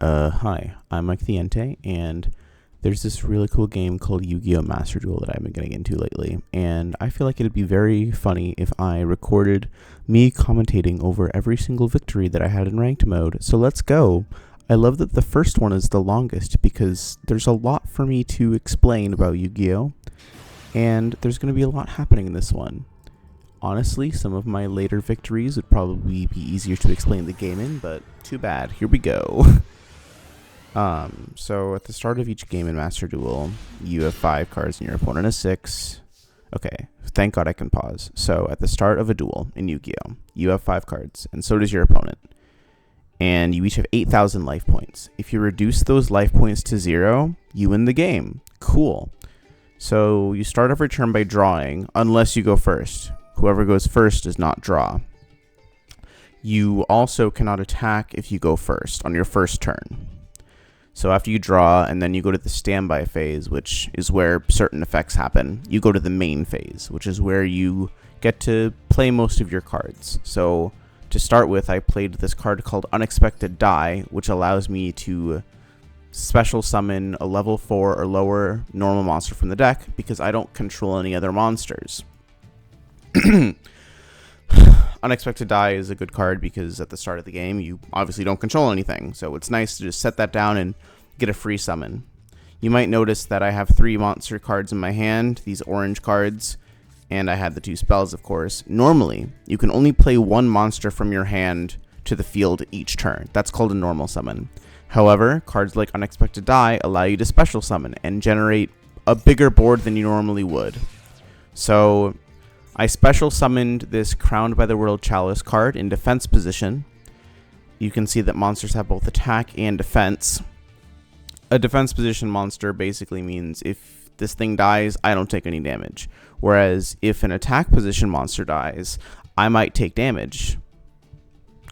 Hi, I'm Mike Thiente, and there's this really cool game called Yu-Gi-Oh Master Duel that I've been getting into lately, and I feel like it'd be very funny if I recorded me commentating over every single victory that I had in ranked mode. So let's go. I love that the first one is the longest because there's a lot for me to explain about Yu-Gi-Oh, and there's going to be a lot happening in this one. Honestly, some of my later victories would probably be easier to explain the game in, but too bad. Here we go. So at the start of each game in Master Duel, you have 5 cards and your opponent has 6. Okay, thank God I can pause. So at the start of a duel in Yu-Gi-Oh, you have 5 cards, and so does your opponent. And you each have 8,000 life points. If you reduce those life points to 0, you win the game. Cool. So you start every turn by drawing, unless you go first. Whoever goes first does not draw. You also cannot attack if you go first on your first turn. So after you draw and then you go to the standby phase, which is where certain effects happen, you go to the main phase, which is where you get to play most of your cards. So to start with, I played this card called Unexpected Die, which allows me to special summon a level 4 or lower normal monster from the deck because I don't control any other monsters. Unexpected Die is a good card because at the start of the game you obviously don't control anything, so it's nice to just set that down and get a free summon. You might notice that I have 3 monster cards in my hand, these orange cards, and I had the 2 spells, of course. Normally, you can only play 1 monster from your hand to the field each turn. That's called a normal summon. However, cards like Unexpected Die allow you to special summon and generate a bigger board than you normally would. So I special summoned this Crowned by the World Chalice card in defense position. You can see that monsters have both attack and defense. A defense position monster basically means if this thing dies, I don't take any damage. Whereas if an attack position monster dies, I might take damage.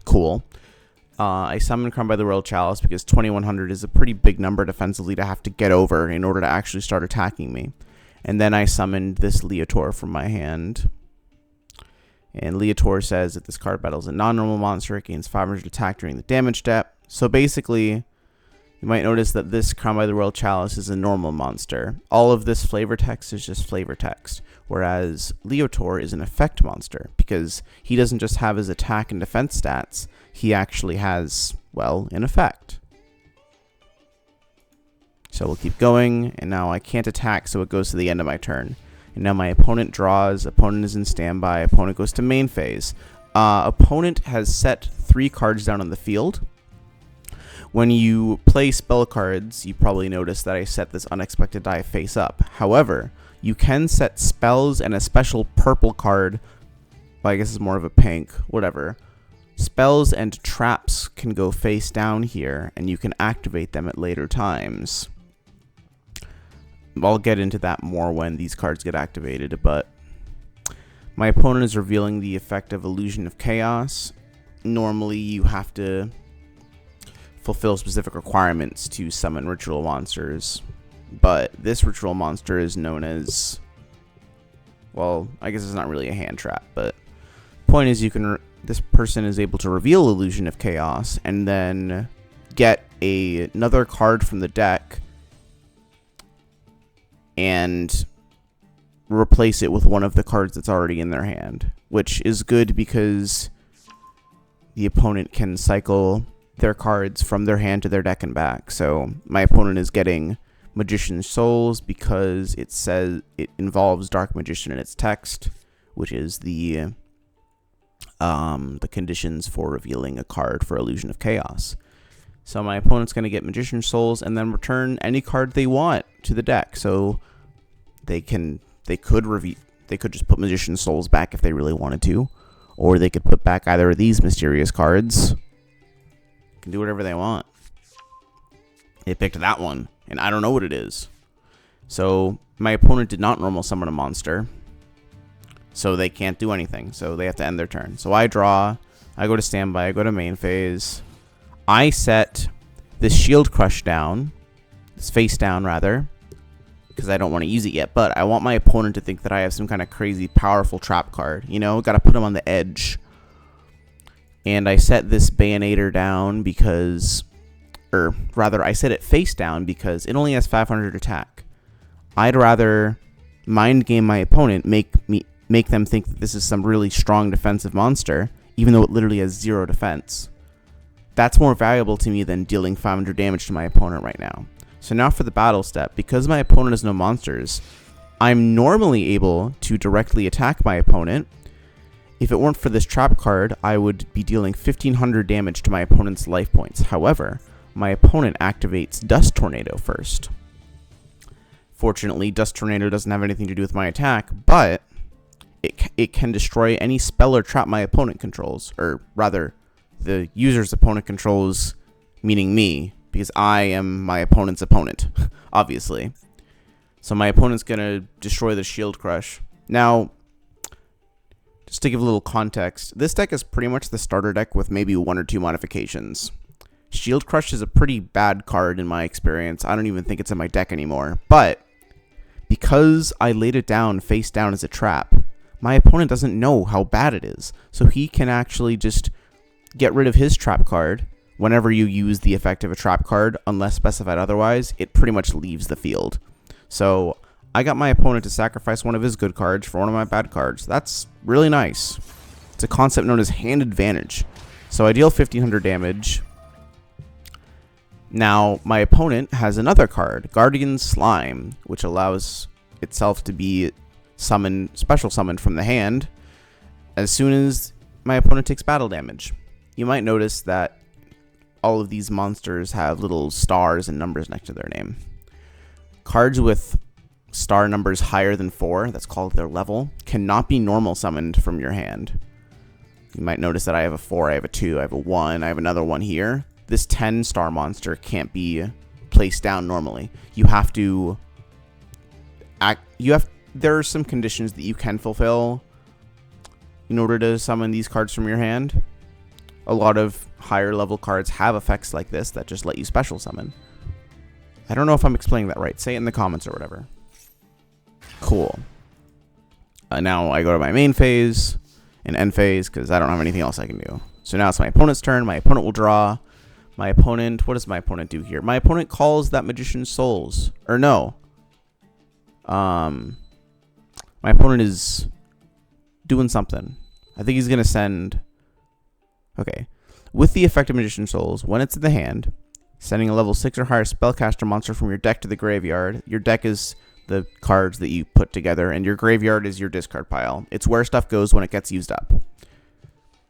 Cool. I summoned Crowned by the World Chalice because 2100 is a pretty big number defensively to have to get over in order to actually start attacking me. And then I summoned this Leotor from my hand. And Leotor says that this card battles a non-normal monster. It gains 500 attack during the damage step. So basically, you might notice that this Crowned by the World Chalice is a normal monster. All of this flavor text is just flavor text. Whereas Leotor is an effect monster because he doesn't just have his attack and defense stats. He actually has, well, an effect. So we'll keep going, and now I can't attack, so it goes to the end of my turn. And now my opponent draws, opponent is in standby, opponent goes to main phase. Opponent has set 3 cards down on the field. When you play spell cards, you probably noticed that I set this Unexpected Die face up. However, you can set spells and a special purple card, well, I guess it's more of a pink, whatever. Spells and traps can go face down here, and you can activate them at later times. I'll get into that more when these cards get activated, but my opponent is revealing the effect of Illusion of Chaos. Normally, you have to fulfill specific requirements to summon ritual monsters, but this ritual monster is known as, well, I guess it's not really a hand trap, but point is this person is able to reveal Illusion of Chaos and then get another card from the deck and replace it with one of the cards that's already in their hand, which is good because the opponent can cycle their cards from their hand to their deck and back. So my opponent is getting Magician's Souls because it says it involves Dark Magician in its text, which is the conditions for revealing a card for Illusion of Chaos. So my opponent's going to get Magician's Souls and then return any card they want to the deck. So they could just put Magician's Souls back if they really wanted to, or they could put back either of these mysterious cards. Can do whatever they want. They picked that one, and I don't know what it is. So my opponent did not normal summon a monster, so they can't do anything. So they have to end their turn. So I draw, I go to standby, I go to main phase. I set this Shield Crush down, this face down rather, because I don't want to use it yet, but I want my opponent to think that I have some kind of crazy powerful trap card. You know, got to put him on the edge. And I set this Bayonator down because or rather I set it face down because it only has 500 attack. I'd rather mind game my opponent, make them think that this is some really strong defensive monster, even though it literally has 0 defense. That's more valuable to me than dealing 500 damage to my opponent right now. So now for the battle step, because my opponent has no monsters, I'm normally able to directly attack my opponent. If it weren't for this trap card, I would be dealing 1500 damage to my opponent's life points. However, my opponent activates Dust Tornado first. Fortunately, Dust Tornado doesn't have anything to do with my attack, but it can destroy any spell or trap my opponent controls, or rather, the user's opponent controls, meaning me, because I am my opponent's opponent, obviously. So my opponent's going to destroy the Shield Crush. Now, just to give a little context, this deck is pretty much the starter deck with maybe 1 or 2 modifications. Shield Crush is a pretty bad card in my experience. I don't even think it's in my deck anymore. But because I laid it down face down as a trap, my opponent doesn't know how bad it is. So he can actually just get rid of his trap card. Whenever you use the effect of a trap card, unless specified otherwise, it pretty much leaves the field. So I got my opponent to sacrifice one of his good cards for one of my bad cards. That's really nice. It's a concept known as hand advantage. So I deal 1500 damage. Now my opponent has another card, Guardian Slime, which allows itself to be special summoned from the hand as soon as my opponent takes battle damage. You might notice that all of these monsters have little stars and numbers next to their name. Cards with star numbers higher than 4, that's called their level, cannot be normal summoned from your hand. You might notice that I have a 4, I have a 2, I have a 1, I have another 1 here. This 10 star monster can't be placed down normally. You have to there are some conditions that you can fulfill in order to summon these cards from your hand. A lot of higher level cards have effects like this that just let you special summon. I don't know if I'm explaining that right. Say it in the comments or whatever. Cool. Now I go to my main phase and end phase because I don't have anything else I can do. So now it's my opponent's turn. My opponent will draw. My opponent, what does my opponent do here? My opponent calls that Magician's Souls. Or no. My opponent is doing something. I think he's going to send... Okay. With the effect of Magician's Souls, when it's in the hand, sending a level 6 or higher spellcaster monster from your deck to the graveyard. Your deck is the cards that you put together, and your graveyard is your discard pile. It's where stuff goes when it gets used up.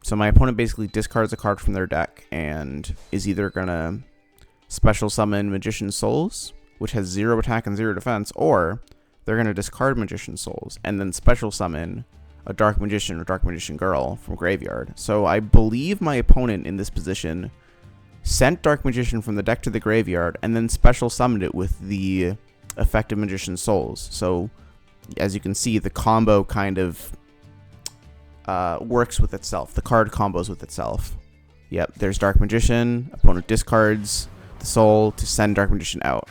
So my opponent basically discards a card from their deck and is either going to special summon Magician's Souls, which has 0 attack and 0 defense, or they're going to discard Magician's Souls and then special summon a Dark Magician or Dark Magician Girl from graveyard. So I believe my opponent in this position sent Dark Magician from the deck to the graveyard and then special summoned it with the effect of Magician's Souls. So as you can see, the combo kind of works with itself. The card combos with itself. Yep, there's Dark Magician. Opponent discards the soul to send Dark Magician out.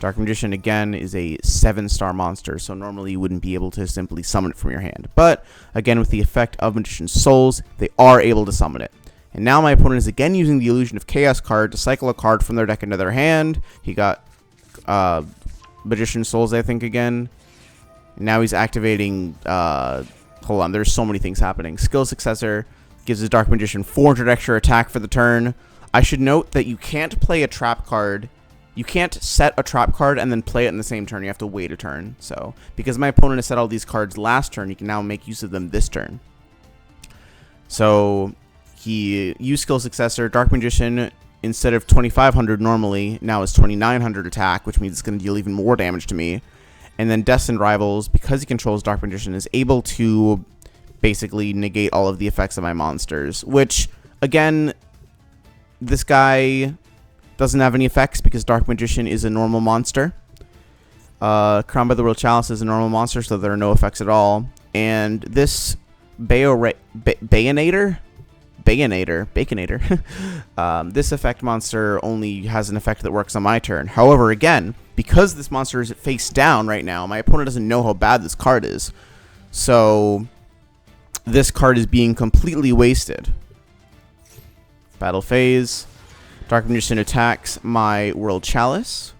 Dark Magician, again, is a 7-star monster, so normally you wouldn't be able to simply summon it from your hand. But, again, with the effect of Magician's Souls, they are able to summon it. And now my opponent is again using the Illusion of Chaos card to cycle a card from their deck into their hand. He got Magician's Souls, I think, again. And now he's activating... hold on, there's so many things happening. Skill Successor gives his Dark Magician 400 extra attack for the turn. I should note that you can't play a trap card. You can't set a trap card and then play it in the same turn. You have to wait a turn. So, because my opponent has set all these cards last turn, he can now make use of them this turn. So, he used Skill Successor. Dark Magician, instead of 2,500 normally, now is 2,900 attack, which means it's going to deal even more damage to me. And then Destined Rivals, because he controls Dark Magician, is able to basically negate all of the effects of my monsters. Which, again, this guy doesn't have any effects because Dark Magician is a normal monster. Crowned by the World Chalice is a normal monster, so there are no effects at all. And this Bayonator, this effect monster only has an effect that works on my turn. However, again, because this monster is face down right now, my opponent doesn't know how bad this card is. So, this card is being completely wasted. Battle phase. Dark Magician attacks my World Chalice.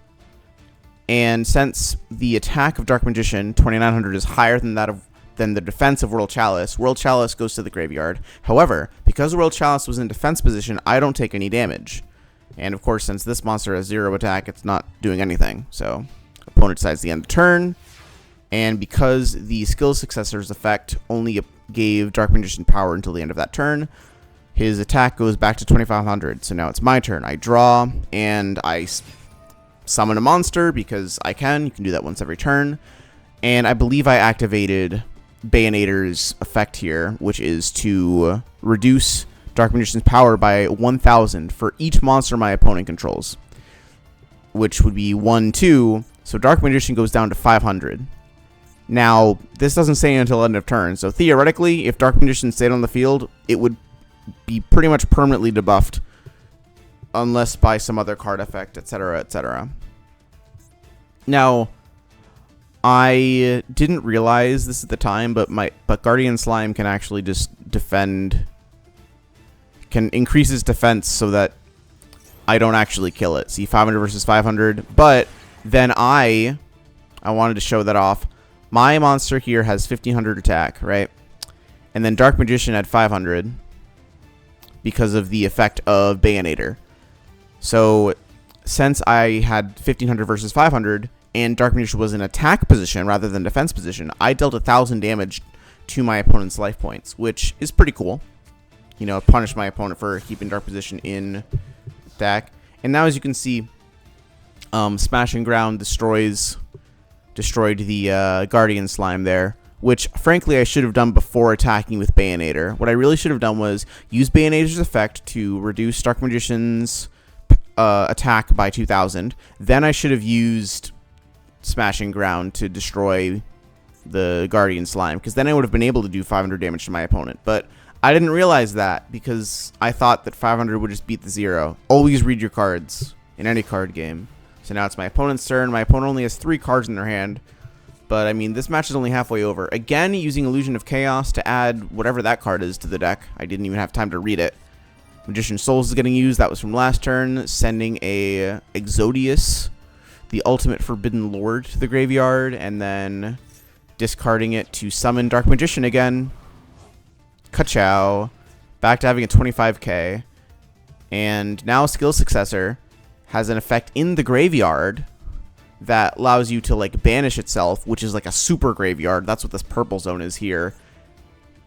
And since the attack of Dark Magician, 2900, is higher than the defense of World Chalice goes to the graveyard. However, because World Chalice was in defense position, I don't take any damage. And of course, since this monster has 0 attack, it's not doing anything. So, opponent decides the end of turn. And because the skill successor's effect only gave Dark Magician power until the end of that turn, his attack goes back to 2500. So now it's my turn. I draw, and I summon a monster because I can. You can do that once every turn. And I believe I activated Bayonator's effect here, which is to reduce Dark Magician's power by 1000 for each monster my opponent controls, which would be 1, 2. So Dark Magician goes down to 500. Now, this doesn't say until end of turn, so theoretically, if Dark Magician stayed on the field, it would be pretty much permanently debuffed, unless by some other card effect, etc., etc. Now, I didn't realize this at the time, but Guardian Slime can actually just can increase its defense so that I don't actually kill it. See, 500 versus 500, but then I wanted to show that off. My monster here has 1500 attack, right? And then Dark Magician had 500 because of the effect of Bayonator. So, since I had 1500 versus 500, and Dark Magician was in attack position rather than defense position, I dealt 1000 damage to my opponent's life points, which is pretty cool. You know, punished my opponent for keeping Dark Magician in attack. And now, as you can see, Smash and Ground destroyed the Guardian Slime there, which, frankly, I should have done before attacking with Bayonator. What I really should have done was use Bayonator's effect to reduce Dark Magician's attack by 2000. Then I should have used Smash and Ground to destroy the Guardian Slime, because then I would have been able to do 500 damage to my opponent. But I didn't realize that, because I thought that 500 would just beat the 0. Always read your cards in any card game. So now it's my opponent's turn. My opponent only has 3 cards in their hand. But, I mean, this match is only halfway over. Again, using Illusion of Chaos to add whatever that card is to the deck. I didn't even have time to read it. Magician Souls is getting used. That was from last turn. Sending a Exodius, the ultimate Forbidden Lord, to the graveyard. And then discarding it to summon Dark Magician again. Ka-chow. Back to having a 25k. And now Skill Successor has an effect in the graveyard that allows you to, like, banish itself, which is like a super graveyard. That's what this purple zone is here.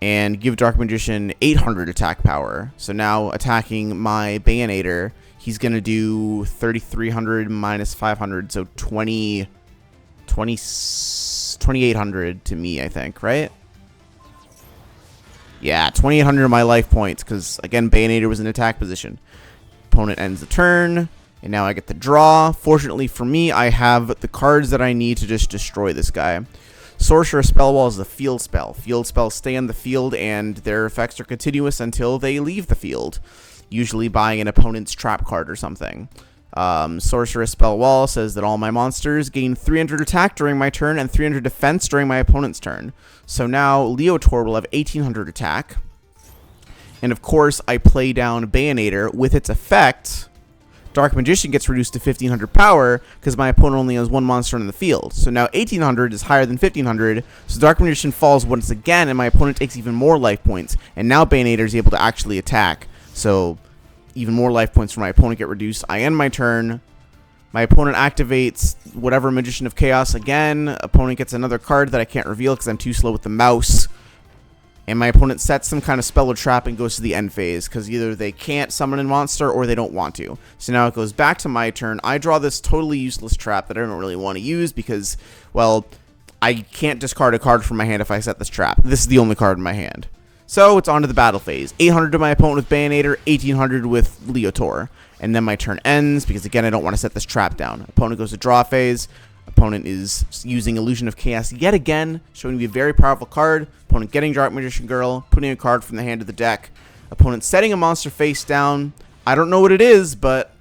And give Dark Magician 800 attack power. So now attacking my Bayonator, he's going to do 3300 minus 500, so 2800 to me, I think, right? Yeah, 2800 of my life points, because, again, Bayonator was in attack position. Opponent ends the turn. And now I get the draw. Fortunately for me, I have the cards that I need to just destroy this guy. Sorcerer Spellwall is the field spell. Field spells stay on the field, and their effects are continuous until they leave the field, usually by an opponent's trap card or something. Sorcerer Spellwall says that all my monsters gain 300 attack during my turn and 300 defense during my opponent's turn. So now Leotor will have 1800 attack. And of course, I play down Bayonator with its effect. Dark Magician gets reduced to 1500 power because my opponent only has 1 monster in the field. So now 1800 is higher than 1500, so Dark Magician falls once again, and my opponent takes even more life points. And now Bayonator is able to actually attack, so even more life points for my opponent get reduced. I end my turn. My opponent activates whatever Magician of Chaos again. Opponent gets another card that I can't reveal because I'm too slow with the mouse. And my opponent sets some kind of spell or trap and goes to the end phase, because either they can't summon a monster or they don't want to. So now it goes back to my turn. I draw this totally useless trap that I don't really want to use because, well, I can't discard a card from my hand if I set this trap. This is the only card in my hand. So it's on to the battle phase. 800 to my opponent with Bayonator, 1800 with Leotor. And then my turn ends because, again, I don't want to set this trap down. Opponent goes to draw phase. Opponent is using Illusion of Chaos yet again, showing me a very powerful card. Opponent getting Dark Magician Girl, putting a card from the hand to the deck. Opponent setting a monster face down. I don't know what it is, but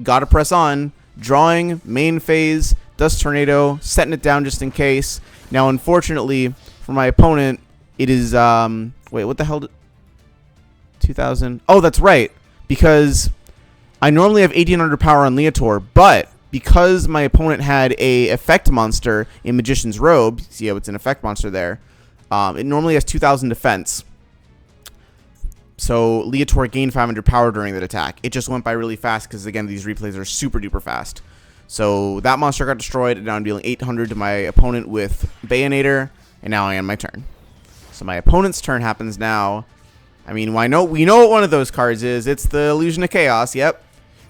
gotta press on. Drawing, main phase, Dust Tornado, setting it down just in case. Now, unfortunately, for my opponent, it is, wait, what the hell 2000? Oh, that's right, because I normally have 1800 power on Leotor, but because my opponent had a effect monster in Magician's Robe, see how it's an effect monster there, it normally has 2000 defense. So Leotor gained 500 power during that attack. It just went by really fast because, again, these replays are super duper fast. So that monster got destroyed, and now I'm dealing 800 to my opponent with Bayonator, and now I end my turn. So my opponent's turn happens now. I mean, we know what one of those cards is. It's the Illusion of Chaos, yep.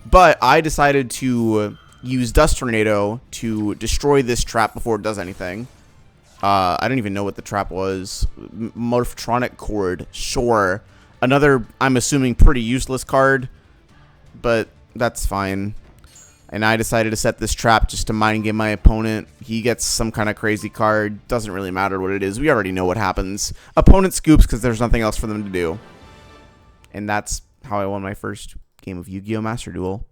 But I decided to use Dust Tornado to destroy this trap before it does anything. I don't even know what the trap was. Morphtronic Cord, sure. Another, I'm assuming, pretty useless card, but that's fine. And I decided to set this trap just to mind game my opponent. He gets some kind of crazy card. Doesn't really matter what it is. We already know what happens. Opponent scoops because there's nothing else for them to do. And that's how I won my first game of Yu-Gi-Oh Master Duel.